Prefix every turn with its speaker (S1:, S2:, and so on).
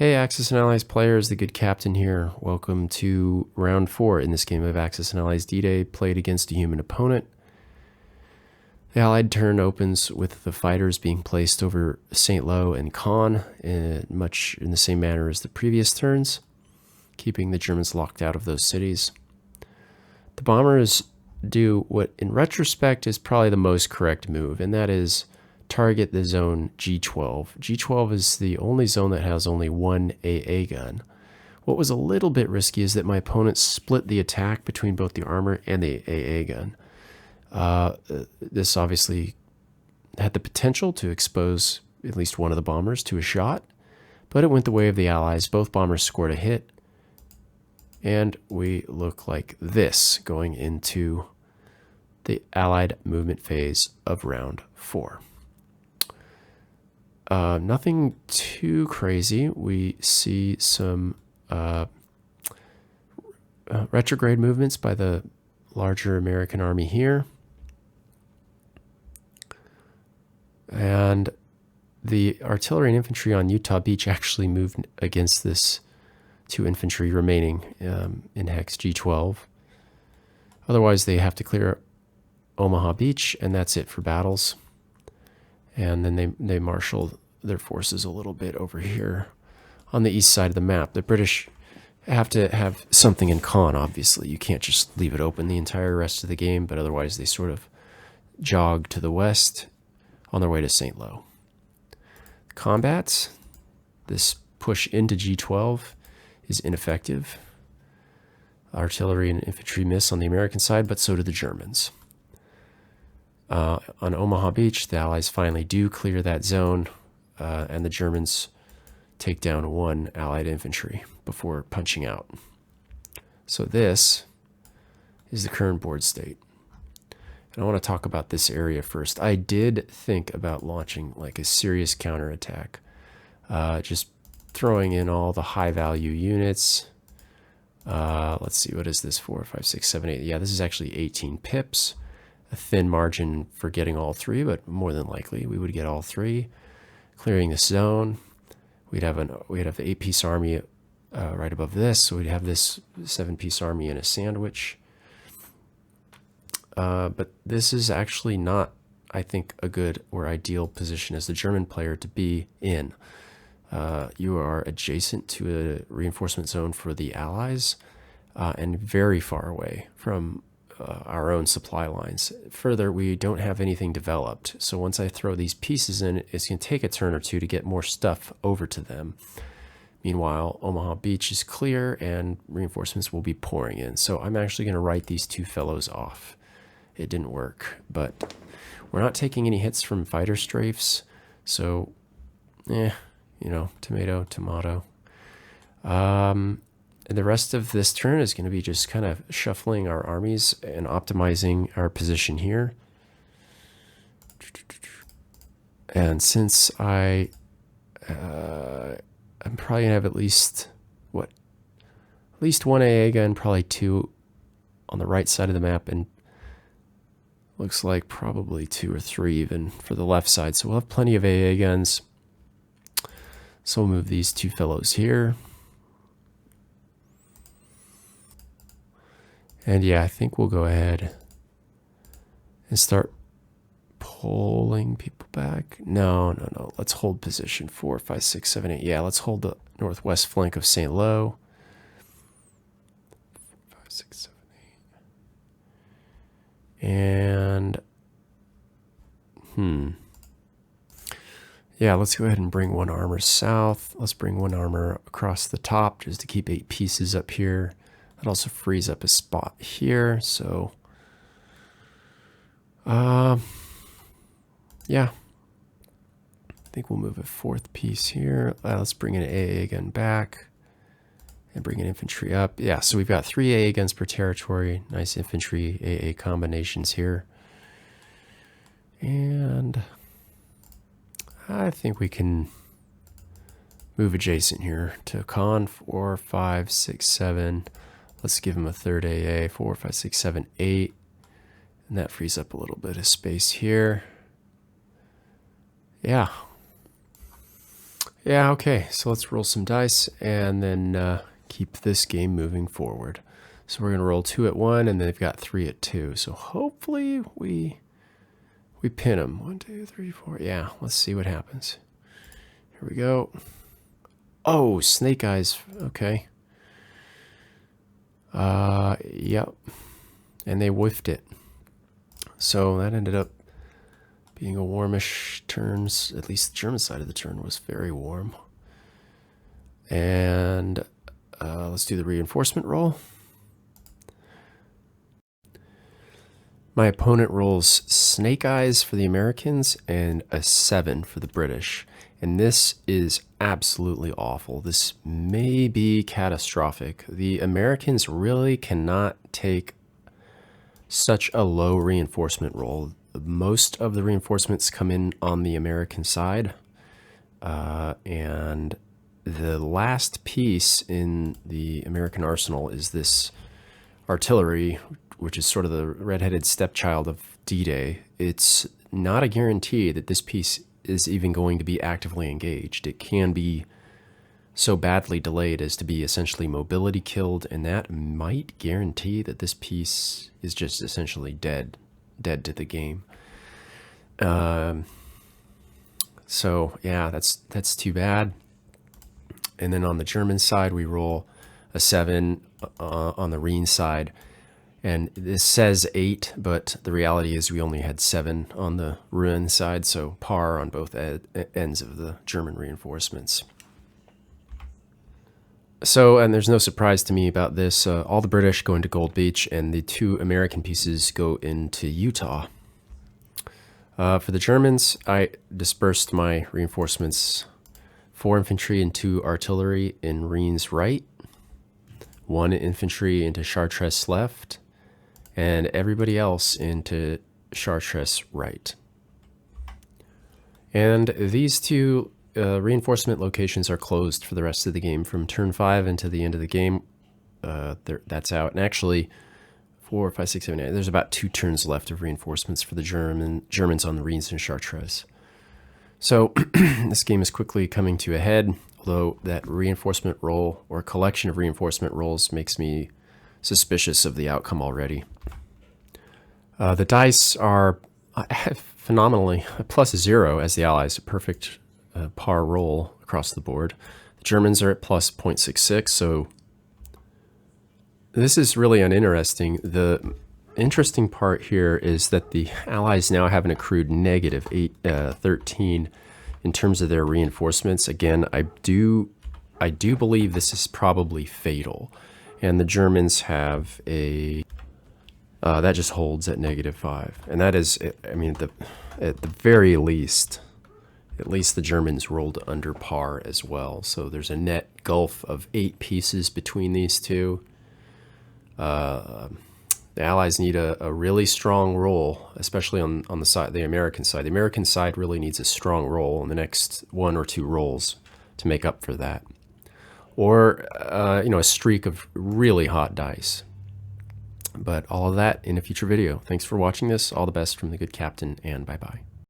S1: Hey, Axis and Allies players, the good captain here. Welcome to round 4 in this game of Axis and Allies D-Day, played against a human opponent. The Allied turn opens with the fighters being placed over St. Lo and Caen, much in the same manner as the previous turns, keeping the Germans locked out of those cities. The bombers do what, in retrospect, is probably the most correct move, and that is target the zone G12. G12 is the only zone that has only one AA gun. What was a little bit risky is that my opponent split the attack between both the armor and the AA gun. This obviously had the potential to expose at least one of the bombers to a shot, but it went the way of the Allies. Both bombers scored a hit, and we look like this going into the Allied movement phase of round 4. Nothing too crazy. We see some retrograde movements by the larger American army here. And the artillery and infantry on Utah Beach actually moved against this 2 infantry remaining in hex G12. Otherwise, they have to clear Omaha Beach, and that's it for battles. And then they marshal their forces a little bit over here on the east side of the map. The British have to have something in Caen, obviously. You can't just leave it open the entire rest of the game, but otherwise they sort of jog to the west on their way to St. Lo. Combats, this push into G12 is ineffective. Artillery and infantry miss on the American side, but so do the Germans. On Omaha Beach, the Allies finally do clear that zone, and the Germans take down 1 Allied infantry before punching out. So this is the current board state. And I want to talk about this area first. I did think about launching like a serious counterattack, just throwing in all the high-value units. Let's see, what is this? 4, 5, 6, 7, 8. Yeah, this is actually 18 pips. A thin margin for getting all 3, but more than likely we would get all 3. Clearing this zone, we'd have the 8-piece army right above this, so we'd have this 7-piece army in a sandwich. But this is actually not, I think, a good or ideal position as the German player to be in. You are adjacent to a reinforcement zone for the Allies and very far away from our own supply lines. Further, we don't have anything developed. So once I throw these pieces in, it's going to take a turn or 2 to get more stuff over to them. Meanwhile, Omaha Beach is clear and reinforcements will be pouring in. So I'm actually going to write these 2 fellows off. It didn't work, but we're not taking any hits from fighter strafes. So, tomato, tomato. And the rest of this turn is going to be just kind of shuffling our armies and optimizing our position here. And since I'm probably going to have at least 1 AA gun, probably 2 on the right side of the map, and looks like probably 2 or 3 even for the left side. So we'll have plenty of AA guns. So we'll move these 2 fellows here. And yeah, I think we'll go ahead and start pulling people back. No. Let's hold position 4, 5, 6, 7, 8. Yeah, let's hold the northwest flank of St. Lo. 5, 6, 7, 8. And yeah, let's go ahead and bring 1 armor south. Let's bring 1 armor across the top just to keep 8 pieces up here. That also frees up a spot here. So, yeah, I think we'll move a 4th piece here. Let's bring an AA gun back and bring an infantry up. Yeah, so we've got 3 AA guns per territory. Nice infantry AA combinations here. And I think we can move adjacent here to Caen. 4, 5, 6, 7. Let's give him a 3rd AA. 4, 5, 6, 7, 8. And that frees up a little bit of space here. Yeah. Yeah, okay, so let's roll some dice and then keep this game moving forward. So we're going to roll 2 at 1, and then they've got 3 at 2. So hopefully we pin them. 1, 2, 3, 4. Yeah, let's see what happens. Here we go. Oh, Snake Eyes. Okay. Yep. And they whiffed it. So that ended up being a warmish turn. At least the German side of the turn was very warm. And let's do the reinforcement roll. My opponent rolls Snake Eyes for the Americans and a 7 for the British. And this is absolutely awful. This may be catastrophic. The Americans really cannot take such a low reinforcement roll. Most of the reinforcements come in on the American side. And the last piece in the American arsenal is this artillery, which is sort of the redheaded stepchild of D-Day. It's not a guarantee that this piece is even going to be actively engaged. It can be so badly delayed as to be essentially mobility killed, and that might guarantee that this piece is just essentially dead to the game. So yeah, that's too bad. And then on the German side, we roll a 7 on the Rhine side. And this says 8, but the reality is we only had 7 on the Rouen side, so par on both ends of the German reinforcements. So, and there's no surprise to me about this. All the British go into Gold Beach, and the 2 American pieces go into Utah. For the Germans, I dispersed my reinforcements: 4 infantry and 2 artillery in Rheine's right, 1 infantry into Chartres left, and everybody else into Chartres right. And these 2 reinforcement locations are closed for the rest of the game. From turn 5 into the end of the game, that's out. And actually, 4, 5, 6, 7, 8, there's about 2 turns left of reinforcements for the Germans on the Rheims and Chartres. So this game is quickly coming to a head, although that reinforcement roll, or collection of reinforcement rolls, makes me suspicious of the outcome already. The dice are phenomenally +0 as the Allies, a perfect par roll across the board. The Germans are at +0.66, so this is really uninteresting. The interesting part here is that the Allies now have an accrued negative 13 in terms of their reinforcements. Again, I do believe this is probably fatal. And the Germans have a, that just holds at -5. And that is, I mean, at the very least, at least the Germans rolled under par as well. So there's a net gulf of 8 pieces between these two. The Allies need a really strong roll, especially on the American side. The American side really needs a strong roll in the next 1 or 2 rolls to make up for that. Or, a streak of really hot dice. But all of that in a future video. Thanks for watching this. All the best from the good captain, and bye-bye.